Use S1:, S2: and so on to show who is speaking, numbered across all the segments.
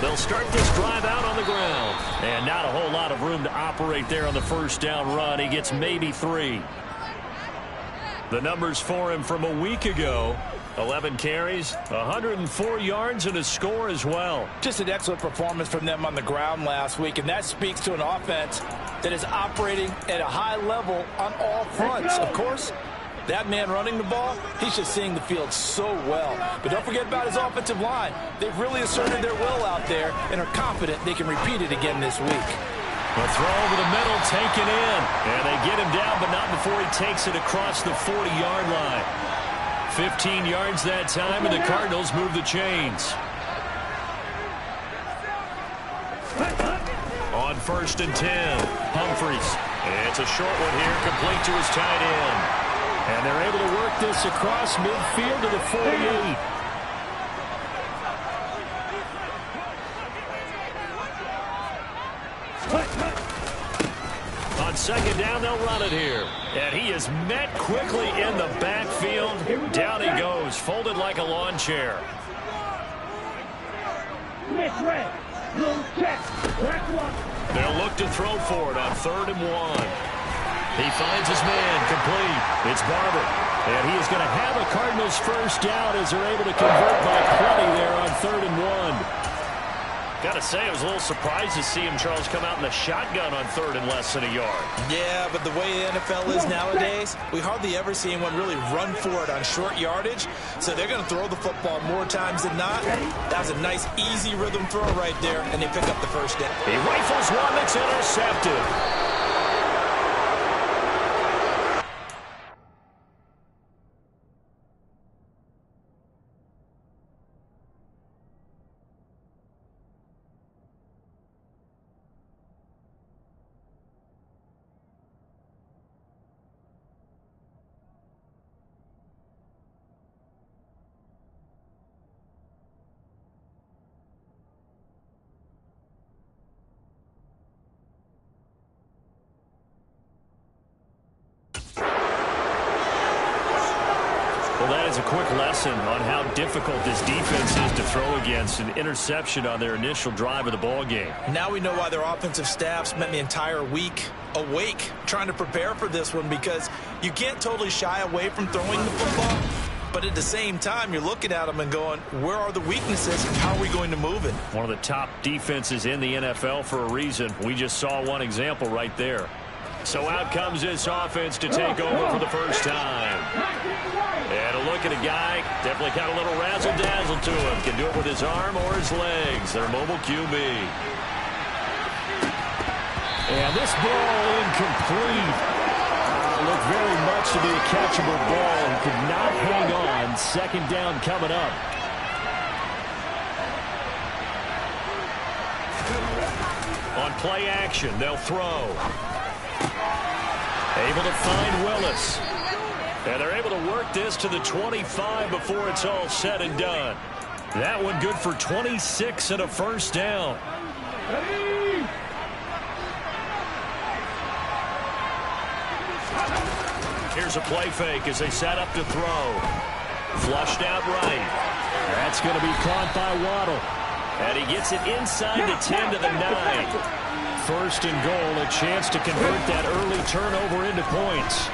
S1: They'll start this drive out on the ground. And not a whole lot of room to operate there on the first down run. He gets maybe 3. The numbers for him from a week ago: 11 carries, 104 yards, and a score as well.
S2: Just an excellent performance from them on the ground last week, and that speaks to an offense that is operating at a high level on all fronts. Of course, that man running the ball, he's just seeing the field so well. But don't forget about his offensive line. They've really asserted their will out there and are confident they can repeat it again this week.
S1: A throw over the middle, taken in. And they get him down, but not before he takes it across the 40-yard line. 15 yards that time, and the Cardinals move the chains. On 1st and 10, Humphries. It's a short one here, complete to his tight end. And they're able to work this across midfield to the 48. On 2nd down, they'll run it here. And he is met quickly in the backfield. Down he goes, folded like a lawn chair. They'll look to throw for it on 3rd and 1. He finds his man, complete. It's Barber. And he is going to have a Cardinals first down as they're able to convert by plenty there on 3rd and 1. Got to say, I was a little surprised to see him, Charles, come out in the shotgun on 3rd and less than a yard.
S3: Yeah, but the way the NFL is nowadays, we hardly ever see anyone really run for it on short yardage. So they're going to throw the football more times than not. That was a nice, easy rhythm throw right there, and they pick up the first down.
S1: He rifles one that's intercepted. Well, that is a quick lesson on how difficult this defense is to throw against. An interception on their initial drive of the ball game.
S3: Now we know why their offensive staff spent the entire week awake trying to prepare for this one, because you can't totally shy away from throwing the football. But at the same time, you're looking at them and going, where are the weaknesses? How are we going to move it?
S1: One of the top defenses in the NFL for a reason. We just saw one example right there. So out comes this offense to take over for the first time. And a look at a guy, definitely got a little razzle-dazzle to him. Can do it with his arm or his legs. Their mobile QB. And this ball incomplete. Looked very much to be a catchable ball. He could not hang on. 2nd down coming up. On play action, they'll throw. Able to find Willis. And they're able to work this to the 25 before it's all said and done. That one good for 26 and a first down. Here's a play fake as they set up to throw. Flushed out right. That's going to be caught by Waddle. And he gets it inside the 10 to the 9. 1st and goal, a chance to convert that early turnover into points.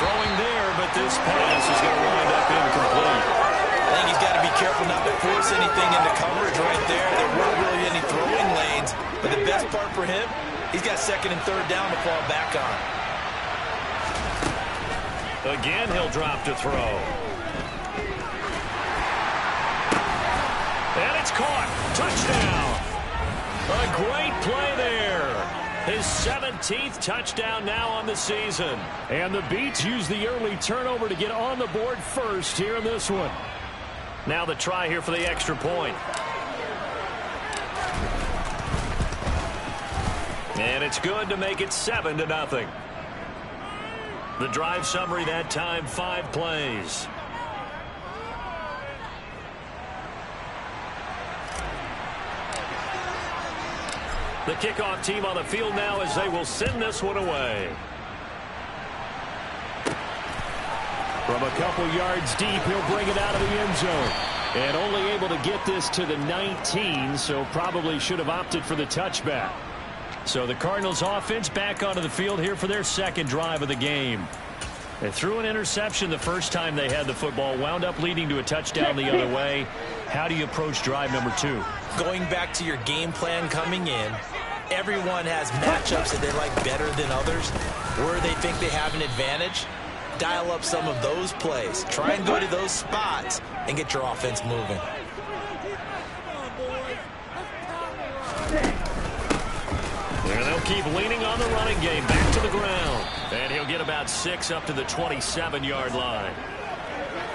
S1: Throwing there, but this pass is going to wind up incomplete.
S3: I think he's got to be careful not to force anything into coverage right there. There weren't really any throwing lanes, but the best part for him, he's got 2nd and 3rd down to fall back on.
S1: Again, he'll drop to throw. And it's caught. Touchdown. A great play there. His 17th touchdown now on the season. And the Beats use the early turnover to get on the board first here in this one. Now the try here for the extra point. And it's good to make it 7-0. The drive summary that time, 5 plays. The kickoff team on the field now as they will send this one away. From a couple yards deep, he'll bring it out of the end zone. And only able to get this to the 19, so probably should have opted for the touchback. So the Cardinals offense back onto the field here for their second drive of the game. They threw an interception the first time they had the football, wound up leading to a touchdown the other way. How do you approach drive number 2?
S3: Going back to your game plan coming in, everyone has matchups that they like better than others. Where they think they have an advantage, dial up some of those plays. Try and go to those spots and get your offense moving.
S1: And they'll keep leaning on the running game. Back to the ground. And he'll get about 6 up to the 27-yard line.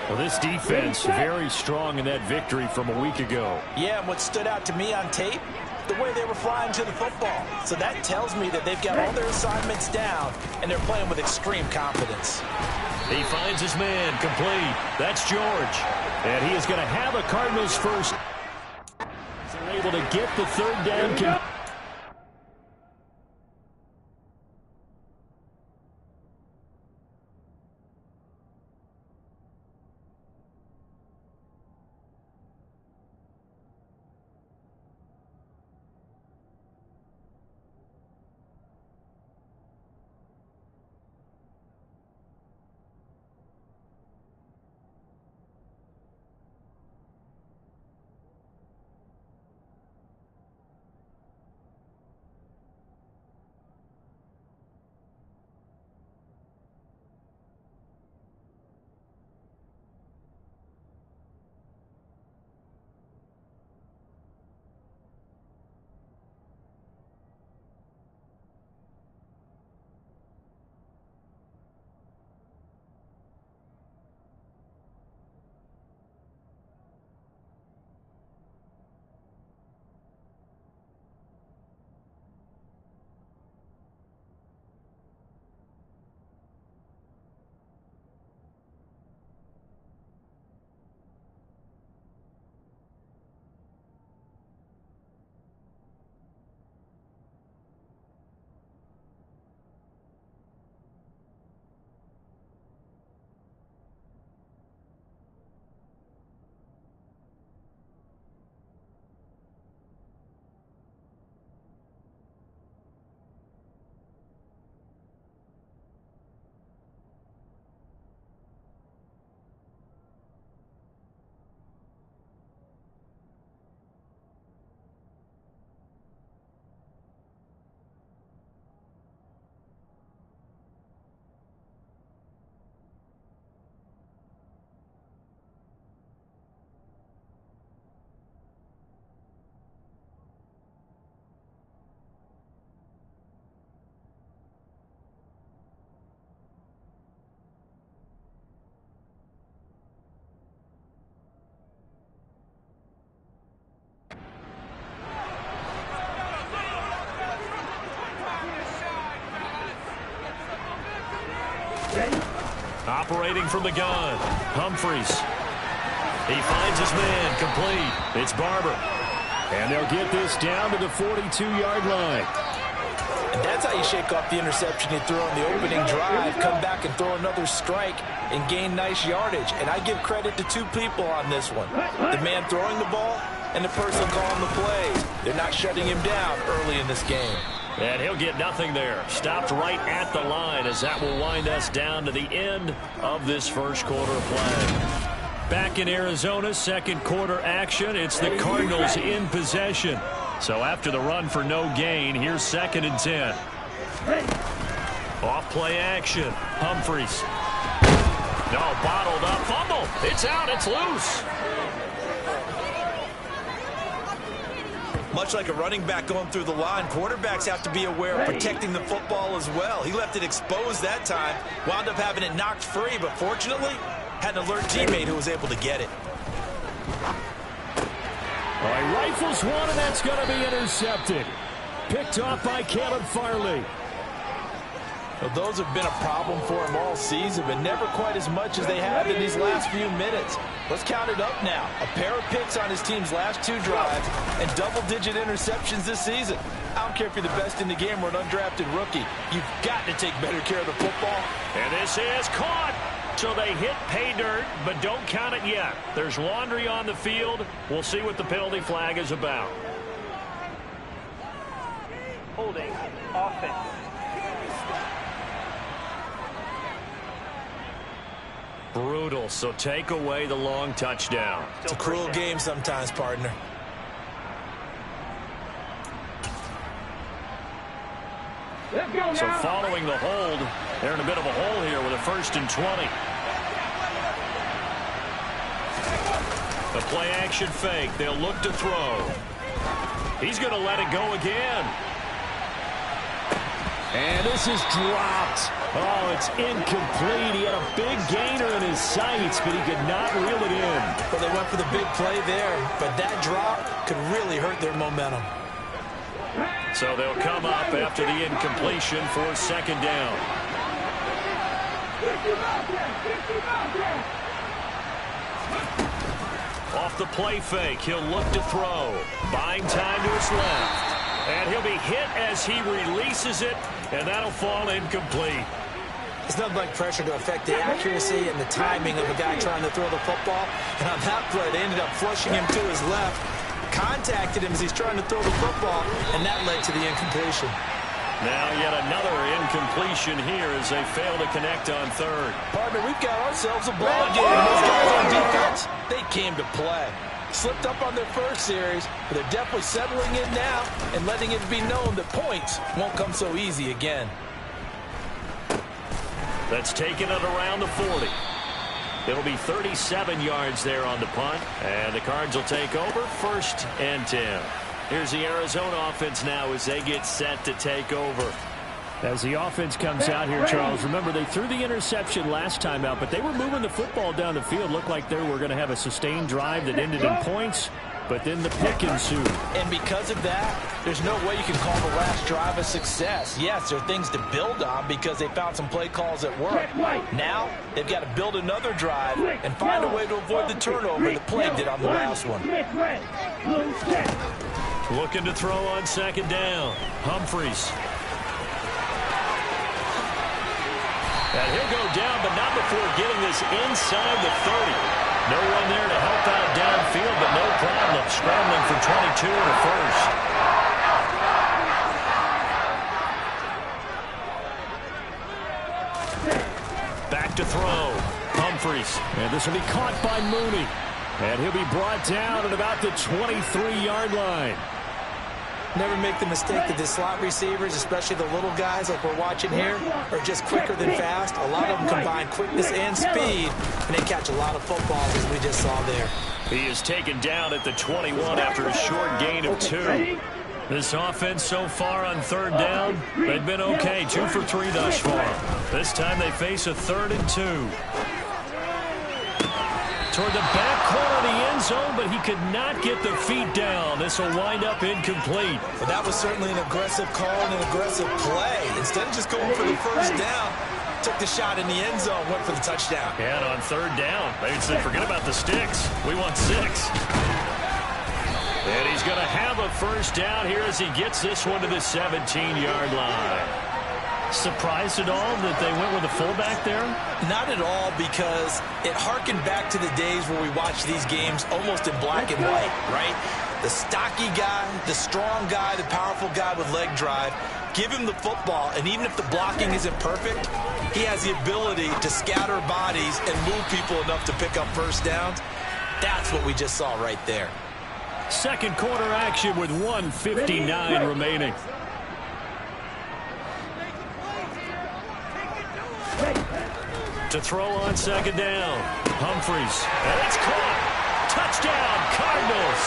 S1: Well, this defense very strong in that victory from a week ago.
S2: Yeah, and what stood out to me on tape, the way they were flying to the football. So that tells me that they've got all their assignments down, and they're playing with extreme confidence.
S1: He finds his man complete. That's George. And he is going to have a Cardinals first. They're able to get the third down. Operating from the gun, Humphreys. He finds his man complete. It's Barber. And they'll get this down to the 42-yard line.
S2: And that's how you shake off the interception you threw on the opening drive, come back and throw another strike and gain nice yardage. And I give credit to 2 people on this one. The man throwing the ball and the person calling the plays. They're not shutting him down early in this game.
S1: And he'll get nothing there. Stopped right at the line as that will wind us down to the end of this first quarter play. Back in Arizona, second quarter action. It's the Cardinals in possession. So after the run for no gain, here's 2nd and 10. Off play action. Humphreys. No, bottled up. Fumble. It's out. It's loose.
S3: Much like a running back going through the line, quarterbacks have to be aware of protecting the football as well. He left it exposed that time, wound up having it knocked free, but fortunately had an alert teammate who was able to get it.
S1: All right, rifles one, and that's going to be intercepted. Picked off by Caleb Farley.
S2: Well, those have been a problem for him all season, but never quite as much as they have in these last few minutes. Let's count it up now. A pair of picks on his team's last 2 drives and double-digit interceptions this season. I don't care if you're the best in the game or an undrafted rookie. You've got to take better care of the football.
S1: And this is caught. So they hit pay dirt, but don't count it yet. There's laundry on the field. We'll see what the penalty flag is about.
S4: Holding offense.
S1: Brutal, so take away the long touchdown.
S3: It's a cruel game sometimes, partner.
S1: So following the hold, they're in a bit of a hole here with a 1st and 20. The play action fake. They'll look to throw. He's going to let it go again. And this is dropped. Oh, it's incomplete. He had a big gainer in his sights, but he could not reel it in.
S3: Well, they went for the big play there, but that drop could really hurt their momentum.
S1: So they'll come up after the incompletion for 2nd down. Off the play fake, he'll look to throw. Buying time to his left. And he'll be hit as he releases it, and that'll fall incomplete.
S3: It's nothing like pressure to affect the accuracy and the timing of a guy trying to throw the football. And on that play, they ended up flushing him to his left, contacted him as he's trying to throw the football, and that led to the incompletion.
S1: Now yet another incompletion here as they fail to connect on 3rd.
S2: Partner, we've got ourselves a ball game. Those guys on defense, they came to play. Slipped up on their first series, but they're definitely settling in now and letting it be known that points won't come so easy again.
S1: That's taken it around the 40. It'll be 37 yards there on the punt, and the Cards will take over 1st and 10. Here's the Arizona offense now as they get set to take over. As the offense comes out here, Charles, remember they threw the interception last time out, but they were moving the football down the field. Looked like they were going to have a sustained drive that ended in points, but then the pick ensued.
S2: And because of that, there's no way you can call the last drive a success. Yes, there are things to build on because they found some play calls that work. Now, they've got to build another drive and find a way to avoid the turnover that plagued it on the last one.
S1: Looking to throw on 2nd down. Humphreys. And he'll go down, but not before getting this inside the 30. No one there to help out downfield, but no problem. Scrambling for 22 to 1st. Back to throw. Humphreys. And this will be caught by Mooney. And he'll be brought down at about the 23-yard line.
S3: Never make the mistake that the slot receivers, especially the little guys like we're watching here, are just quicker than fast. A lot of them combine quickness and speed, and they catch a lot of footballs, as we just saw there.
S1: He is taken down at the 21 after a short gain of 2. This offense so far on 3rd down, they've been okay. 2 for 3 thus far. This time they face a 3rd and 2. Toward the back corner of the end zone, but he could not get the feet down. This will wind up incomplete.
S3: But that was certainly an aggressive call and an aggressive play. Instead of just going for the 1st down, took the shot in the end zone, went for the touchdown.
S1: And on 3rd down, they said, forget about the sticks. We want 6. And he's going to have a 1st down here as he gets this one to the 17-yard line. Surprised at all that they went with a fullback there?
S3: Not at all, because it harkened back to the days where we watched these games almost in black and white, right? The stocky guy, the strong guy, the powerful guy with leg drive. Give him the football, and even if the blocking isn't perfect, he has the ability to scatter bodies and move people enough to pick up 1st downs. That's what we just saw right there.
S1: 2nd quarter action with 1:59 remaining. To throw on 2nd down. Humphreys. And it's caught. Touchdown, Cardinals.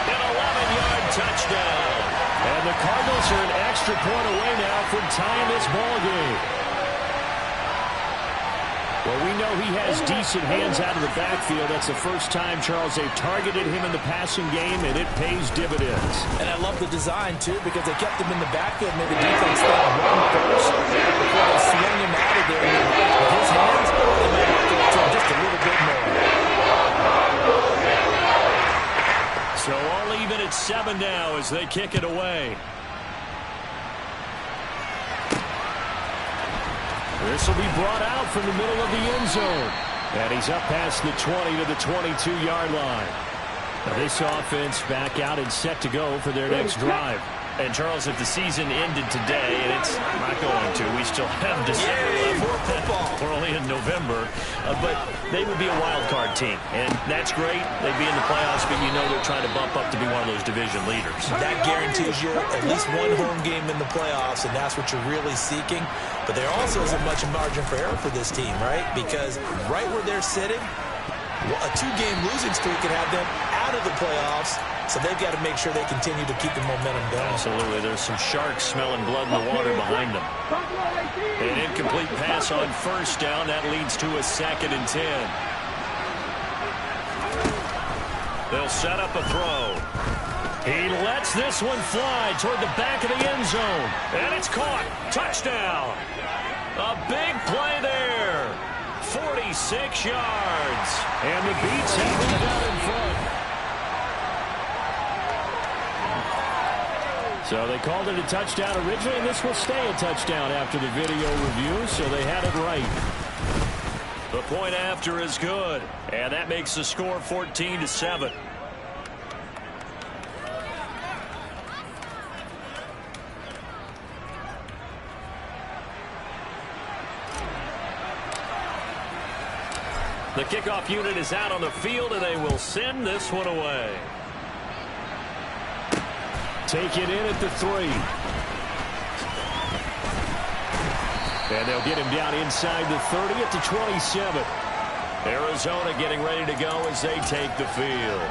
S1: An 11-yard touchdown. And the Cardinals are an extra point away now from tying this ball game. Well, we know he has decent hands out of the backfield. That's the first time, Charles, they've targeted him in the passing game, and it pays dividends.
S2: And I love the design, too, because they kept him in the backfield, made the defense thought run first before they swung him out of there. With his hands, they might have to throw just a little bit more.
S1: So all even at 7 now as they kick it away. This will be brought out from the middle of the end zone. And he's up past the 20 to the 22-yard line. Now this offense back out and set to go for their next drive.
S5: And, Charles, if the season ended today, and it's not going to, we still have December left.
S3: More football.
S5: We're only in November. But they would be a wild card team. And that's great. They'd be in the playoffs, but you know they're trying to bump up to be one of those division leaders.
S3: That guarantees you at least one home game in the playoffs, and that's what you're really seeking. But there also isn't much margin for error for this team, right? Because right where they're sitting, a two-game losing streak could have them out of the playoffs. So they've got to make sure they continue to keep the momentum going.
S5: Absolutely. There's some sharks smelling blood in the water behind them. An incomplete pass on first down. That leads to a 2nd and 10. They'll set up a throw. He lets this one fly toward the back of the end zone. And it's caught. Touchdown. A big play there. 46 yards.
S1: And the Beats have moved out in front. So they called it a touchdown originally, and this will stay a touchdown after the video review, so they had it right.
S5: The point after is good, and that makes the score 14-7. The kickoff unit is out on the field, and they will send this one away.
S1: Take it in at the 3. And they'll get him down inside the 30 at the 27.
S5: Arizona getting ready to go as they take the field.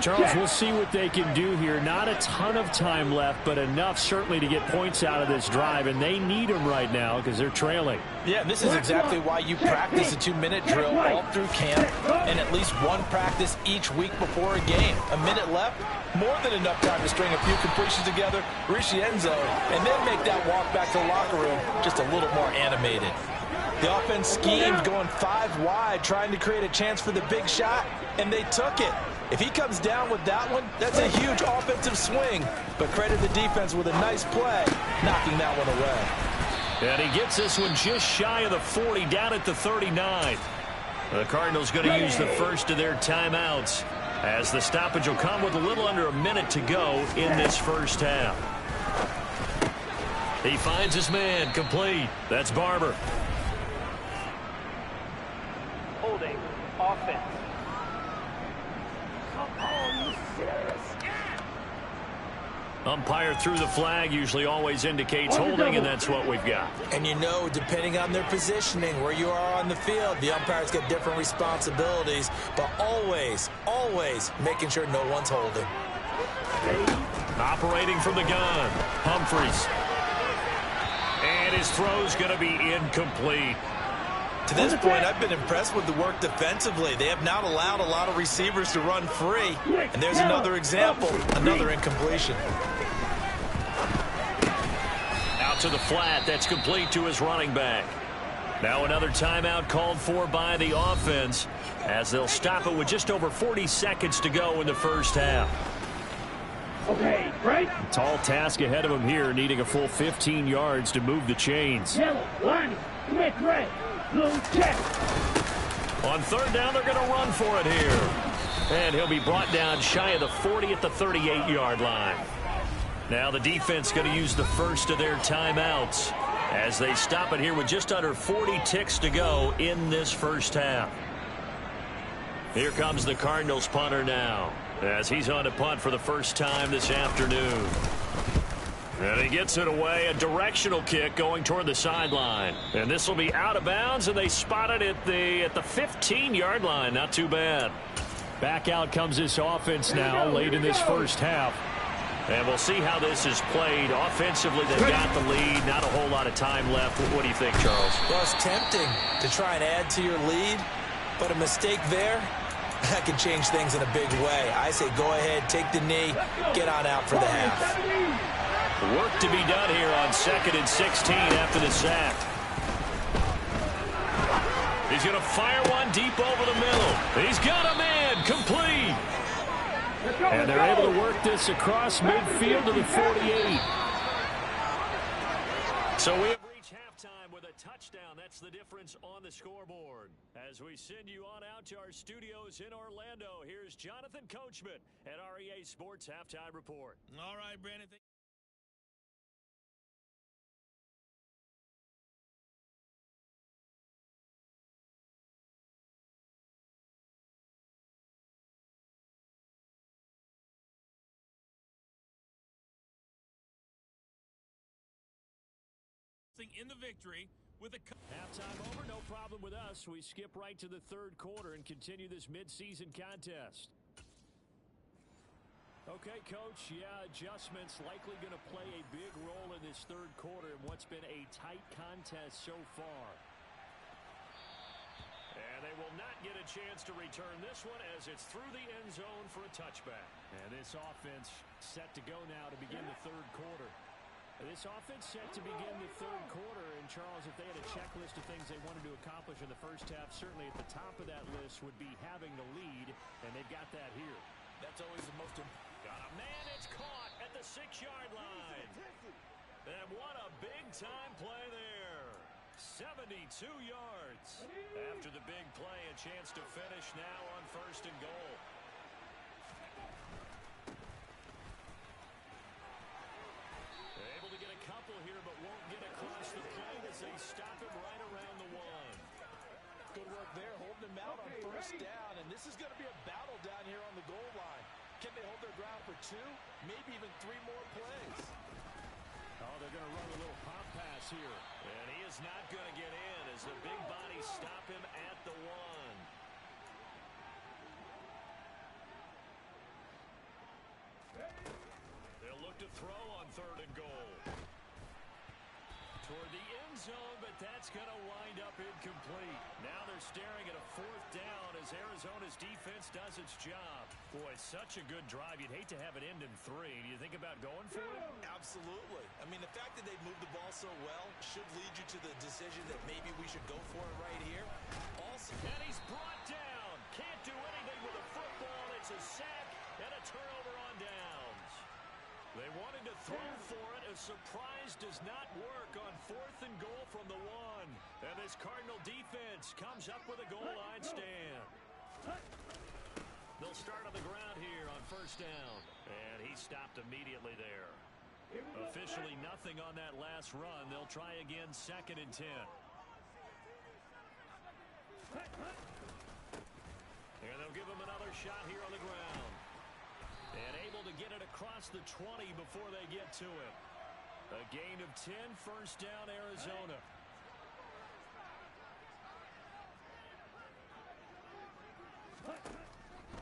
S1: Charles, we'll see what they can do here. Not a ton of time left, but enough certainly to get points out of this drive, and they need them right now because they're trailing.
S2: Yeah, this is exactly why you practice a 2-minute drill all through camp and at least one practice each week before a game. A minute left, more than enough time to string a few completions together, reach the end zone, and then make that walk back to the locker room just a little more animated. The offense schemed going 5 wide, trying to create a chance for the big shot, and they took it. If he comes down with that one, that's a huge offensive swing. But credit the defense with a nice play, knocking that one away.
S5: And he gets this one just shy of the 40, down at the 39. The Cardinals going to use the first of their timeouts, as the stoppage will come with a little under a minute to go in this first half. He finds his man, complete. That's Barber.
S4: Holding. Offense.
S5: Umpire threw the flag, usually always indicates holding, and that's what we've got.
S3: And you know, depending on their positioning, where you are on the field, the umpires get different responsibilities, but always, always making sure no one's holding.
S5: Operating from the gun, Humphries. And his throw's going to be incomplete.
S3: To this point, I've been impressed with the work defensively. They have not allowed a lot of receivers to run free. And there's another example, another incompletion.
S5: Out to the flat, that's complete to his running back. Now another timeout called for by the offense, as they'll stop it with just over 40 seconds to go in the first half.
S6: Okay, right?
S1: Tall task ahead of him here, needing a full 15 yards to move the chains.
S6: Yellow, line, red, red. Check.
S5: On third down, they're going to run for it here. And he'll be brought down shy of the 40 at the 38-yard line. Now the defense going to use the first of their timeouts as they stop it here with just under 40 ticks to go in this first half. Here comes the Cardinals punter now, as he's on to punt for the first time this afternoon. And he gets it away, a directional kick going toward the sideline. And this will be out of bounds, and they spot it at the 15-yard line. Not too bad.
S1: Back out comes this offense now late in this first half.
S5: And we'll see how this is played. Offensively, they've got the lead. Not a whole lot of time left. What do you think, Charles?
S3: Well, it's tempting to try and add to your lead, but a mistake there, that can change things in a big way. I say go ahead, take the knee, get on out for the half.
S5: Work to be done here on 2nd and 16 after the sack. He's going to fire one deep over the middle. He's got a man, complete.
S1: And they're able to work this across midfield to the 48.
S5: So we have reached halftime with a touchdown the difference on the scoreboard. As we send you on out to our studios in Orlando, here's Jonathan Coachman at REA Sports Halftime Report.
S7: All right, Brandon. In the victory with a
S5: halftime over, no problem with us. We skip right to the third quarter and continue this midseason contest. Okay, Coach, adjustments likely going to play a big role in this third quarter in what's been a tight contest so far. And they will not get a chance to return this one as it's through the end zone for a touchback. And this offense set to go now to begin the third quarter. This offense set to begin the third quarter, and Charles, if they had a checklist of things they wanted to accomplish in the first half, certainly at the top of that list would be having the lead, and they've got that here.
S2: That's always the most important.
S5: Got a man, it's caught at the 6-yard line. And what a big-time play there. 72 yards. After the big play, a chance to finish now on 1st and goal. They're able to get a couple here, but won't get across the plate as they stop him right around the 1.
S2: Good work there, holding him out on first down, and this is going to be a battle down here on the goal line. Can they hold their ground for 2, maybe even 3 more plays?
S5: Oh, they're going to run a little pop pass here. And he is not going to get in as the big bodies stop him at the 1. They'll look to throw on 3rd and goal. Toward the end zone, but that's going to wind up incomplete. Now they're staring at a 4th down as Arizona's defense does its job. Boy, such a good drive. You'd hate to have it end in 3. Do you think about going for it?
S3: Absolutely. I mean, the fact that they've moved the ball so well should lead you to the decision that maybe we should go for it right here. Also,
S5: and he's brought down. Can't do anything with a football. It's a sack and a turnover on downs. They wanted to throw for it. A surprise does not work on 4th and goal from the 1. And this Cardinal defense comes up with a goal line stand. They'll start on the ground here on 1st down. And he stopped immediately there. Officially nothing on that last run. They'll try again 2nd and 10. And they'll give him another shot here on the ground. And able to get it across the 20 before they get to it. A gain of 10, 1st down, Arizona.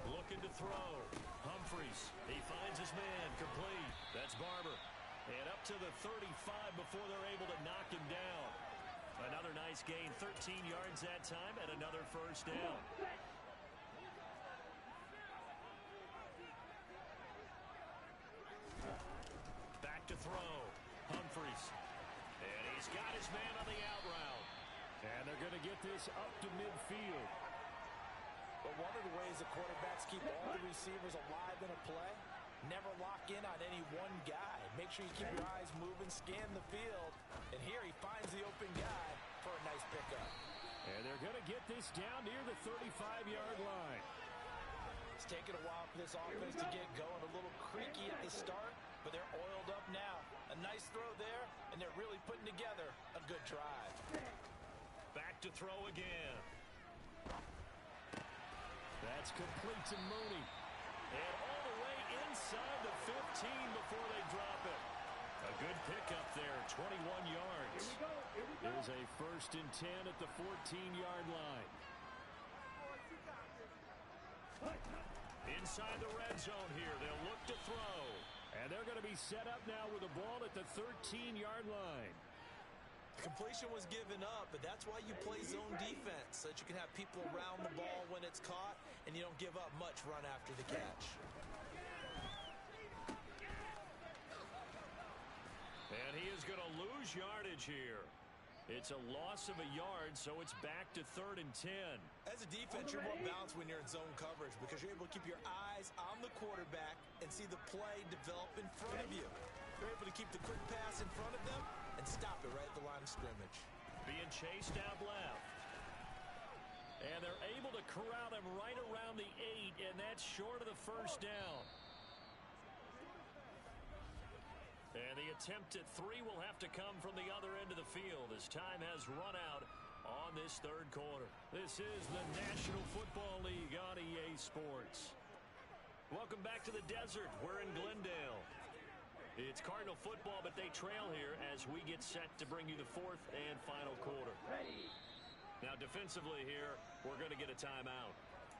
S5: Looking to throw. Humphreys. He finds his man. Complete. That's Barber. And up to the 35 before they're able to knock him down. Another nice gain. 13 yards that time and another 1st down. Back to throw. Humphreys. And he's got his man on the out route. And they're going to get this up to midfield.
S2: But one of the ways the quarterbacks keep all the receivers alive in a play, never lock in on any one guy. Make sure you keep your eyes moving, scan the field. And here he finds the open guy for a nice pickup.
S5: And they're going to get this down near the 35-yard line.
S2: It's taken a while for this offense to get going. A little creaky at the start, but they're oiled up now. A nice throw there, and they're really putting together a good drive.
S5: Back to throw again. That's complete to Mooney. And all the way inside the 15 before they drop it. A good pickup there, 21 yards. There's a 1st and 10 at the 14-yard line. Inside the red zone here, they'll look to throw. And they're going to be set up now with the ball at the 13-yard line.
S3: Completion was given up, but that's why you play zone defense, so that you can have people around the ball when it's caught, and you don't give up much run after the catch.
S5: And he is going to lose yardage here. It's a loss of a yard, so it's back to 3rd and 10.
S3: As a defense, you're more balanced when you're in zone coverage because you're able to keep your eyes on the quarterback and see the play develop in front of you. You're able to keep the quick pass in front of them and stop it right at the line of scrimmage.
S5: being chased out left. And they're able to corral him right around the 8, and that's short of the first down. And the attempt at 3 will have to come from the other end of the field as time has run out on this third quarter. This is the National Football League on EA Sports. Welcome back to the desert. We're in Glendale. It's Cardinal football, but they trail here as we get set to bring you the fourth and final quarter.
S6: Ready.
S5: Now, defensively here, we're going to get a timeout.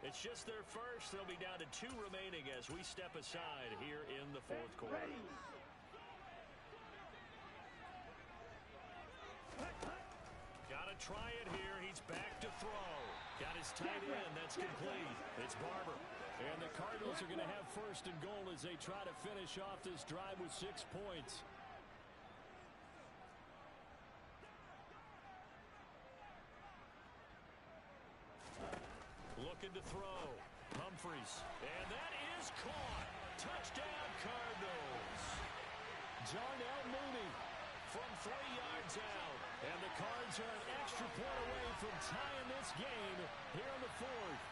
S5: It's just their first. They'll be down to 2 remaining as we step aside here in the fourth quarter.
S6: Ready.
S5: Got to try it here. He's back to throw. Got his tight end. That's complete. It's Barber.
S1: And the Cardinals are going to have first and goal as they try to finish off this drive with 6 points.
S5: Looking to throw. Humphreys. And that is caught. Touchdown, Cardinals.
S1: Jarnell Mooney
S5: From 3 yards out.
S1: and the Cards are an extra point away from tying this game here in the fourth.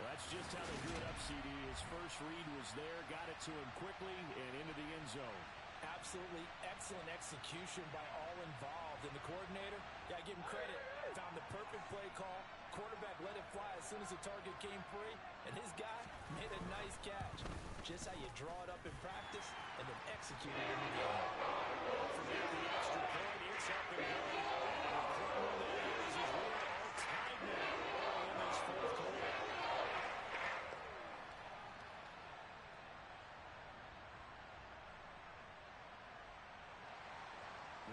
S1: Well, that's just how they drew it up, CD. His first read was there, got it to him quickly and into the end zone.
S2: Absolutely excellent execution by all involved. And the coordinator, got to give him credit, found the perfect play call. Quarterback let it fly as soon as the target came free. And his guy made a nice catch. Just how you draw it up in practice and then execute it in the game.
S5: Forget the extra point. It's up and going. And the problem that is we're all tied now in this fourth quarter.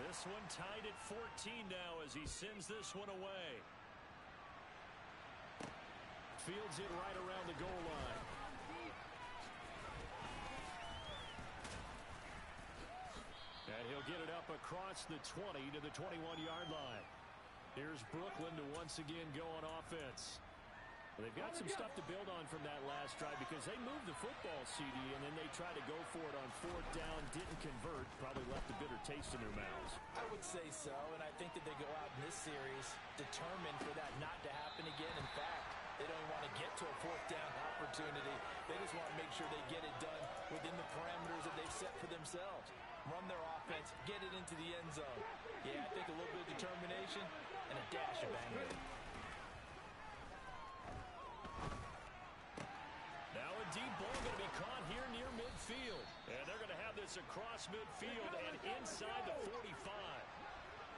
S5: This one tied at 14 now as he sends this one away.
S1: Fields it right around the goal line. And he'll get it up across the 20 to the 21-yard line. Here's Brooklyn to once again go on offense. Well, they've got some stuff to build on from that last drive because they moved the football, CD, and then they tried to go for it on 4th down, didn't convert, probably left a bitter taste in their mouths.
S2: I would say so, and I think that they go out in this series determined for that not to happen again. In fact, they don't even want to get to a 4th down opportunity. They just want to make sure they get it done within the parameters that they've set for themselves. Run their offense, get it into the end zone. Yeah, I think a little bit of determination and a dash of anger.
S5: Now a deep ball going to be caught here near midfield. And they're going to have this across midfield and inside the 45.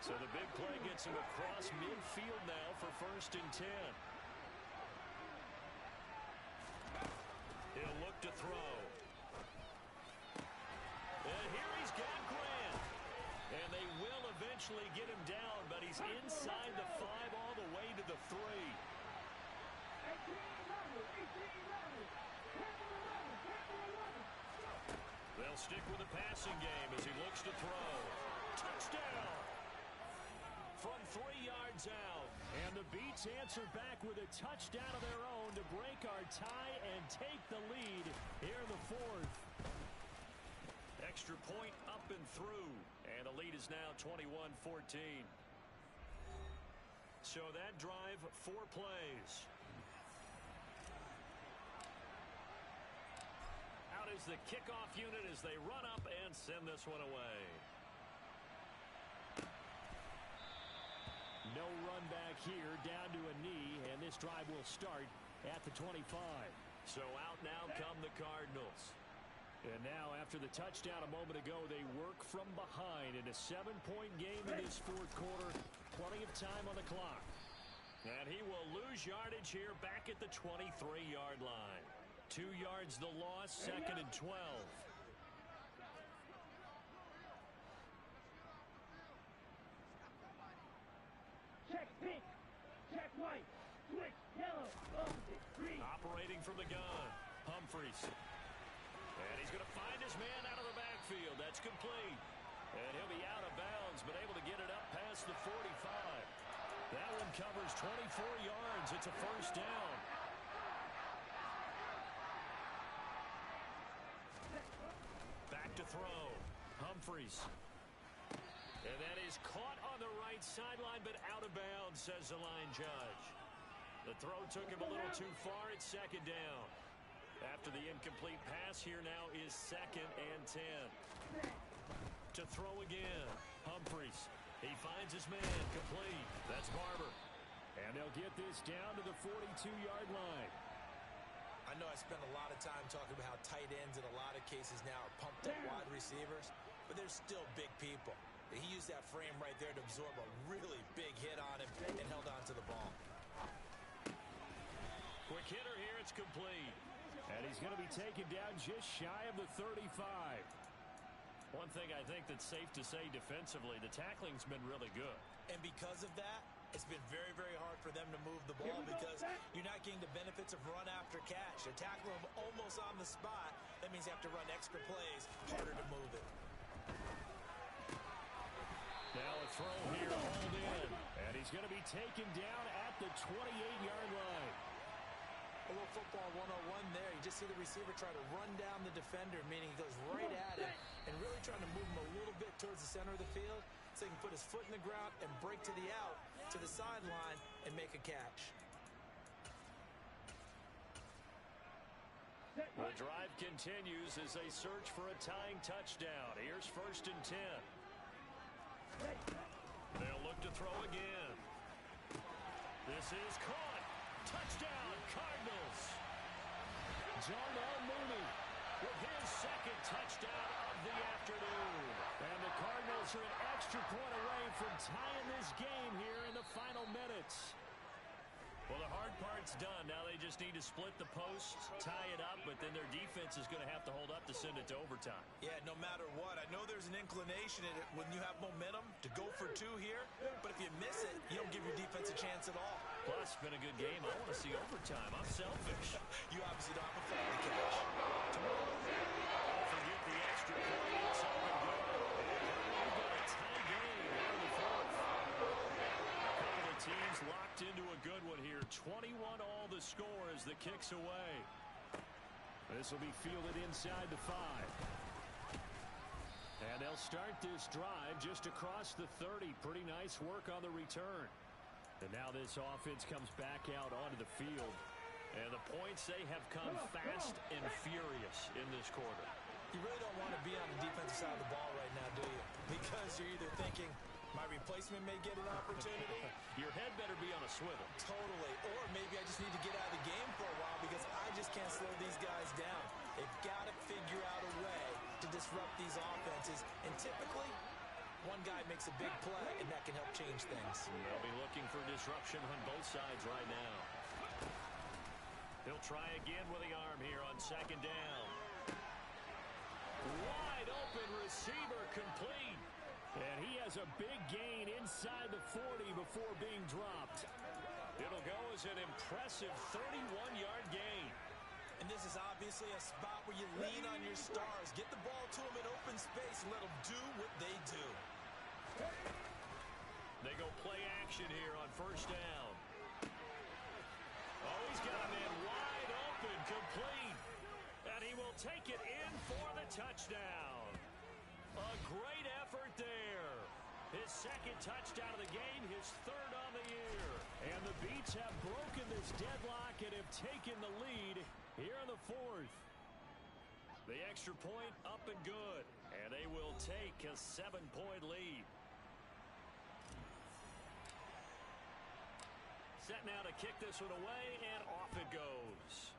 S5: So the big play gets him across midfield now for 1st and 10. He'll look to throw. And here he's got Grant. And they will eventually get him down, but he's inside the 5 all the way to the 3. They'll stick with the passing game as he looks to throw. Touchdown! From 3 yards out.
S1: And the Beats answer back with a touchdown of their own to break our tie and take the lead here in the fourth.
S5: Extra point up and through. And the lead is now 21-14. So that drive, 4 plays. Out is the kickoff unit as they run up and send this one away.
S1: No run back here, down to a knee, and this drive will start at the 25.
S5: So out now come the Cardinals.
S1: And now, after the touchdown a moment ago, they work from behind in a 7-point game in this fourth quarter. Plenty of time on the clock.
S5: And he will lose yardage here back at the 23-yard line. 2 yards the loss, 2nd and 12.
S6: Check pink. Check white. Switch yellow. Opposite green.
S5: Operating from the gun. Humphreys. And he's going to find his man out of the backfield. That's complete. And he'll be out of bounds, but able to get it up past the 45. That one covers 24 yards. It's a 1st down. Back to throw. Humphreys. And that is caught on the right sideline, but out of bounds, says the line judge. The throw took him a little too far. It's second down. After the incomplete pass, here now is 2nd and 10. To throw again. Humphries. He finds his man. Complete. That's Barber.
S1: And they'll get this down to the 42-yard line.
S3: I know I spent a lot of time talking about how tight ends in a lot of cases now are pumped up wide receivers, but they're still big people. He used that frame right there to absorb a really big hit on him and held on to the ball.
S5: Quick hitter here. It's complete.
S1: And he's going to be taken down just shy of the 35.
S5: One thing I think that's safe to say defensively, the tackling's been really good.
S3: And because of that, it's been very, very hard for them to move the ball because you're not getting the benefits of run after catch. They're tackling them almost on the spot. That means you have to run extra plays, harder to move it.
S1: Now a throw here, hauled in. And he's going to be taken down at the 28-yard line.
S3: A little football 101 there. You just see the receiver try to run down the defender, meaning he goes right at him and really trying to move him a little bit towards the center of the field so he can put his foot in the ground and break to the out, to the sideline, and make a catch.
S5: The drive continues as they search for a tying touchdown. Here's 1st and 10. They'll look to throw again. This is caught. Touchdown, Cardinals.
S1: Darnell Mooney
S5: with his 2nd touchdown of the afternoon.
S1: And the Cardinals are an extra point away from tying this game here in the final minutes.
S5: Well, the hard part's done. Now they just need to split the post, tie it up, but then their defense is going to have to hold up to send it to overtime.
S3: Yeah, no matter what. I know there's an inclination in it when you have momentum to go for 2 here, but if you miss it, you don't give your defense a chance at all.
S5: Plus, it's been a good game. I want to see overtime. I'm selfish.
S3: You obviously don't have a phone to catch.
S5: Don't forget the extra point. It's up and good. We've got a tie game in the 4th. A couple of teams locked into a good one here. 21-all the score as the kick's away.
S1: This will be fielded inside the 5. And they'll start this drive just across the 30. Pretty nice work on the return. And now this offense comes back out onto the field.
S5: And the points, they have come fast and furious in this quarter.
S3: You really don't want to be on the defensive side of the ball right now, do you? Because you're either thinking, my replacement may get an opportunity.
S5: Your head better be on a swivel.
S3: Totally. Or maybe I just need to get out of the game for a while because I just can't slow these guys down. They've got to figure out a way to disrupt these offenses. And typically, one guy makes a big play, and that can help change things.
S5: They'll be looking for disruption on both sides right now. He'll try again with the arm here on 2nd down. Wide open receiver, complete.
S1: And he has a big gain inside the 40 before being dropped.
S5: It'll go as an impressive 31-yard gain.
S3: And this is obviously a spot where you lean on your stars. Get the ball to them in open space and let them do what they do.
S5: They go play action here on 1st down. Oh, he's got a man wide open, complete. And he will take it in for the touchdown. A great effort there. His 2nd touchdown of the game, his 3rd on the year.
S1: And the Beats have broken this deadlock and have taken the lead here in the 4th.
S5: The extra point up and good. And they will take a 7-point lead. Set now to kick this one away, and off it goes.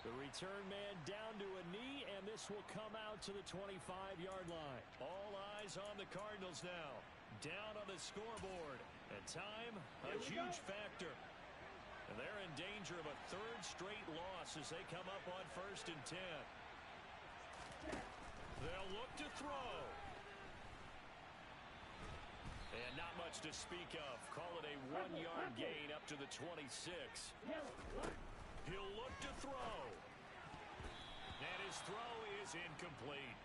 S1: The return man down to a knee, and this will come out to the 25-yard line.
S5: All eyes on the Cardinals now. Down on the scoreboard. And time, a huge factor. And they're in danger of a 3rd straight loss as they come up on 1st and 10. They'll look to throw. And not much to speak of. Call it a 1-yard gain up to the 26. He'll look to throw. And his throw is incomplete.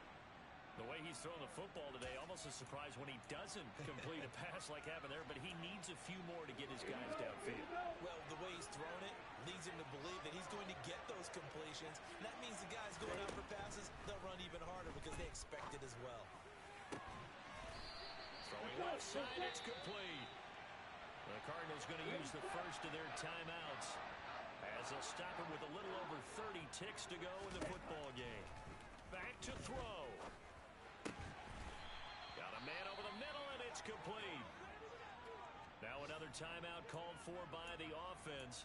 S5: The way he's throwing the football today, almost a surprise when he doesn't complete a pass like happened there, but he needs a few more to get his guys downfield.
S3: Well, the way he's thrown it, leads him to believe that he's going to get those completions. And that means the guys going out for passes, they'll run even harder because they expect it as well.
S5: Throwing left side, it's complete. The Cardinals going to use the first of their timeouts as they'll stop it with a little over 30 ticks to go in the football game. Back to throw. Got a man over the middle, and it's complete. Now another timeout called for by the offense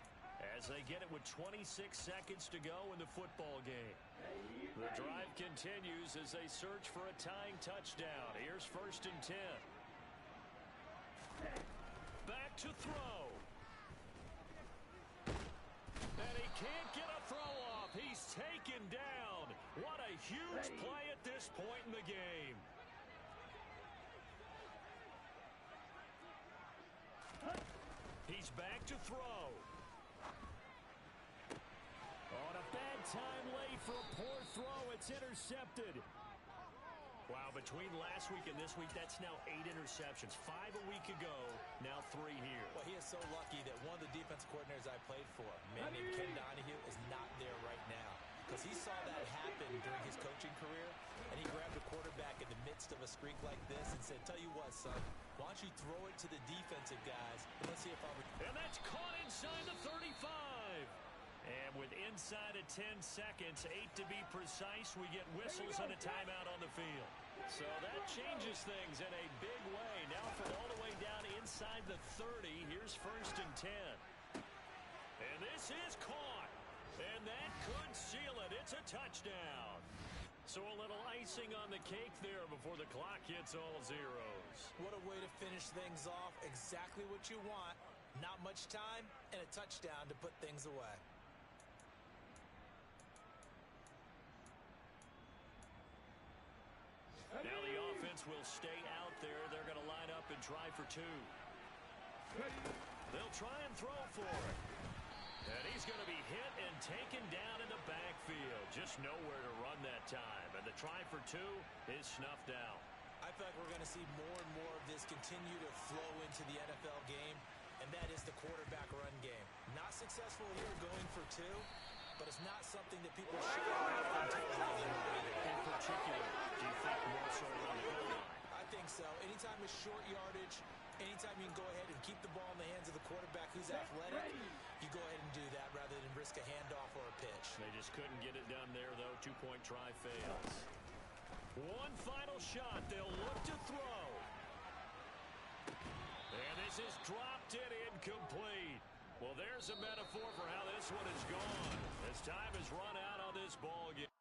S5: as they get it with 26 seconds to go in the football game. The drive continues as they search for a tying touchdown. Here's 1st and 10. Back to throw. And he can't get a throw off. He's taken down. What a huge play at this point in the game. He's back to throw. On a bad time late for a poor throw. It's intercepted. Wow, between last week and this week, that's now 8 interceptions. 5 a week ago, now 3 here.
S3: Well, he is so lucky that one of the defensive coordinators I played for, a man named Ken Donahue, is not there right now. Because he saw that happen during his coaching career, and he grabbed a quarterback in the midst of a streak like this and said, tell you what, son, why don't you throw it to the defensive guys, and let's see if I'll...
S5: And that's caught inside the 35. And with inside of 10 seconds, 8 to be precise, we get whistles and a timeout on the field. So that changes things in a big way. Now from all the way down inside the 30, here's 1st and 10. And this is caught. And that could seal it. It's a touchdown. So a little icing on the cake there before the clock hits all zeros.
S3: What a way to finish things off. Exactly what you want. Not much time and a touchdown to put things away.
S5: Now the offense will stay out there. They're going to line up and try for 2. They'll try and throw for it. And he's going to be hit and taken down in the backfield. Just nowhere to run that time. And the try for 2 is snuffed out.
S3: I feel like we're going to see more and more of this continue to flow into the NFL game, and that is the quarterback run game. Not successful here going for 2, but it's not something that people should
S5: in particular, do you think more so around the goal line?
S3: I think so. Anytime it's short yardage, anytime you can go ahead and keep the ball in the hands of the quarterback who's athletic, you go ahead and do that rather than risk a handoff or a pitch.
S5: They just couldn't get it done there, though. 2-point try fails. One final shot. They'll look to throw. And this is dropped and incomplete. Well, there's a metaphor for how this one is gone. As time has run out on this ball game.